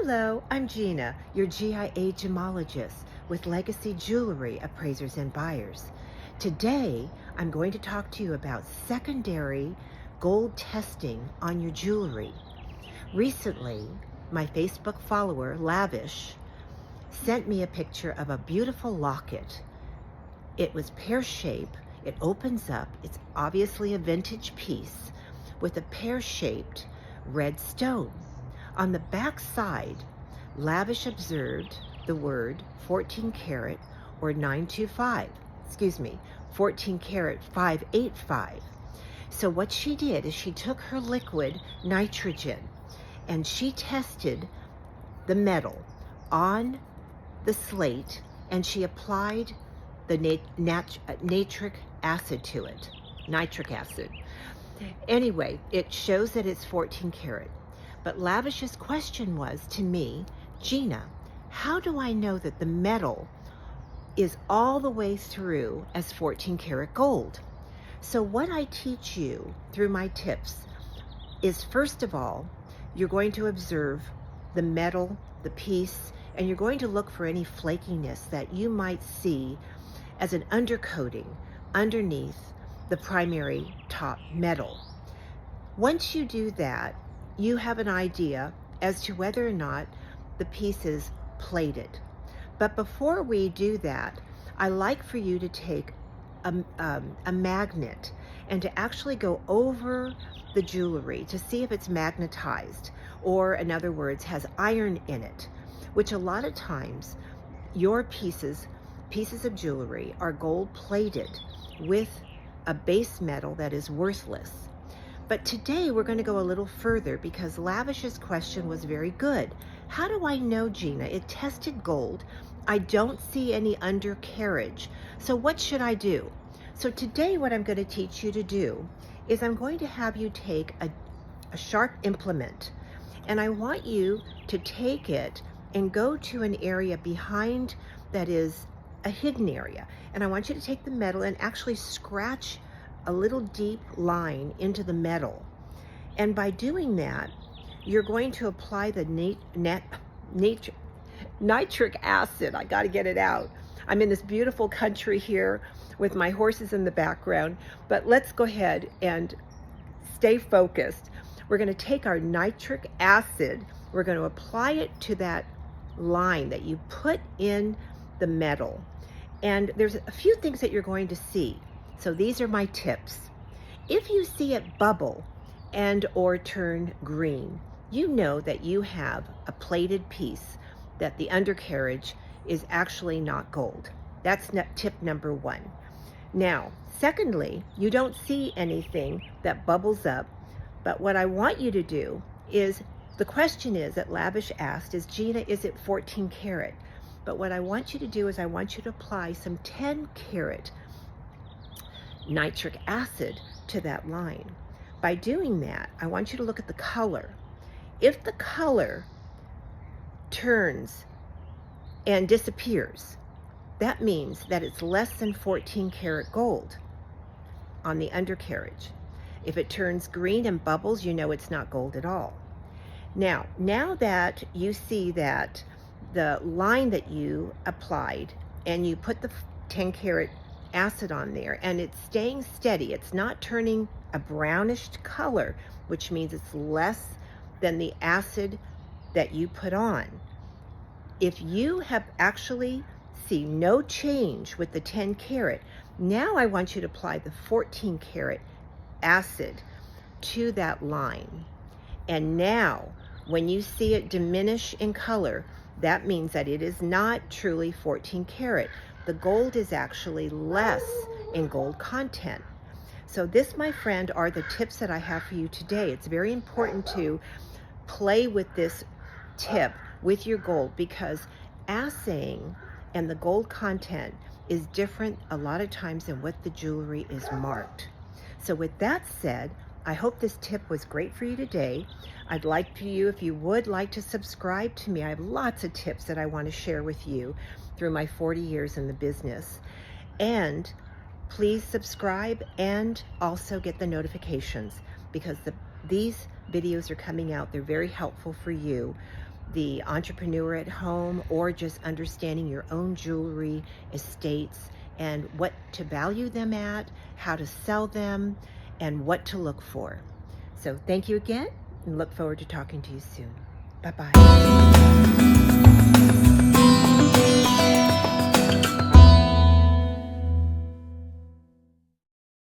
Hello, I'm Gina, your G.I.A. Gemologist with Legacy Jewelry Appraisers and Buyers. Today, I'm going to talk to you about secondary gold testing on your jewelry. Recently, my Facebook follower, Lavish, sent me a picture of a beautiful locket. It was pear-shaped, it opens up, it's obviously a vintage piece with a pear-shaped red stone. On the back side, Lavish observed the word 14 karat or 925, 14 karat 585. So what she did is she took her liquid nitrogen and she tested the metal on the slate and she applied the nitric acid to it, nitric acid. Anyway, it shows that it's 14 karat. But Lavish's question was to me, Gina, how do I know that the metal is all the way through as 14 karat gold? So what I teach you through my tips is, first of all, you're going to observe the metal, the piece, and you're going to look for any flakiness that you might see as an undercoating underneath the primary top metal. Once you do that, you have an idea as to whether or not the piece is plated. But before we do that, I like for you to take a magnet and to actually go over the jewelry to see if it's magnetized, or in other words, has iron in it, which a lot of times your pieces of jewelry are gold plated with a base metal that is worthless. But today we're going to go a little further because Lavish's question was very good. How do I know, Gina? It tested gold. I don't see any undercarriage. So what should I do? So today what I'm going to teach you to do is I'm going to have you take a sharp implement, and I want you to take it and go to an area behind that is a hidden area. And I want you to take the metal and actually scratch a little deep line into the metal. And by doing that, you're going to apply the nitric acid. I got to get it out. I'm in this beautiful country here with my horses in the background, but let's go ahead and stay focused. We're going to take our nitric acid, we're going to apply it to that line that you put in the metal. And there's a few things that you're going to see. So these are my tips. If you see it bubble and or turn green, you know that you have a plated piece, that the undercarriage is actually not gold. That's tip number one. Now, secondly, you don't see anything that bubbles up, but what I want you to do is, the question is that Lavish asked is, Gina, is it 14 karat? But what I want you to do is I want you to apply some 10 karat nitric acid to that line. By doing that, I want you to look at the color. If the color turns and disappears, that means that it's less than 14 karat gold on the undercarriage. If it turns green and bubbles, you know it's not gold at all. Now that you see that the line that you applied and you put the 10 karat acid on there and it's staying steady, it's not turning a brownish color, which means it's less than the acid that you put on. If you have actually see no change with the 10 karat, now I want you to apply the 14 karat acid to that line. And now when you see it diminish in color, that means that it is not truly 14 karat. The gold is actually less in gold content. So this, my friend, are the tips that I have for you today. It's very important to play with this tip with your gold, because assaying and the gold content is different a lot of times than what the jewelry is marked. So with that said, I hope this tip was great for you today. I'd like for you, if you would like to subscribe to me, I have lots of tips that I want to share with you through my 40 years in the business. And please subscribe and also get the notifications, because these videos are coming out. They're very helpful for you. the entrepreneur at home, or just understanding your own jewelry estates and what to value them at, how to sell them, and what to look for. So thank you again, and look forward to talking to you soon. Bye-bye.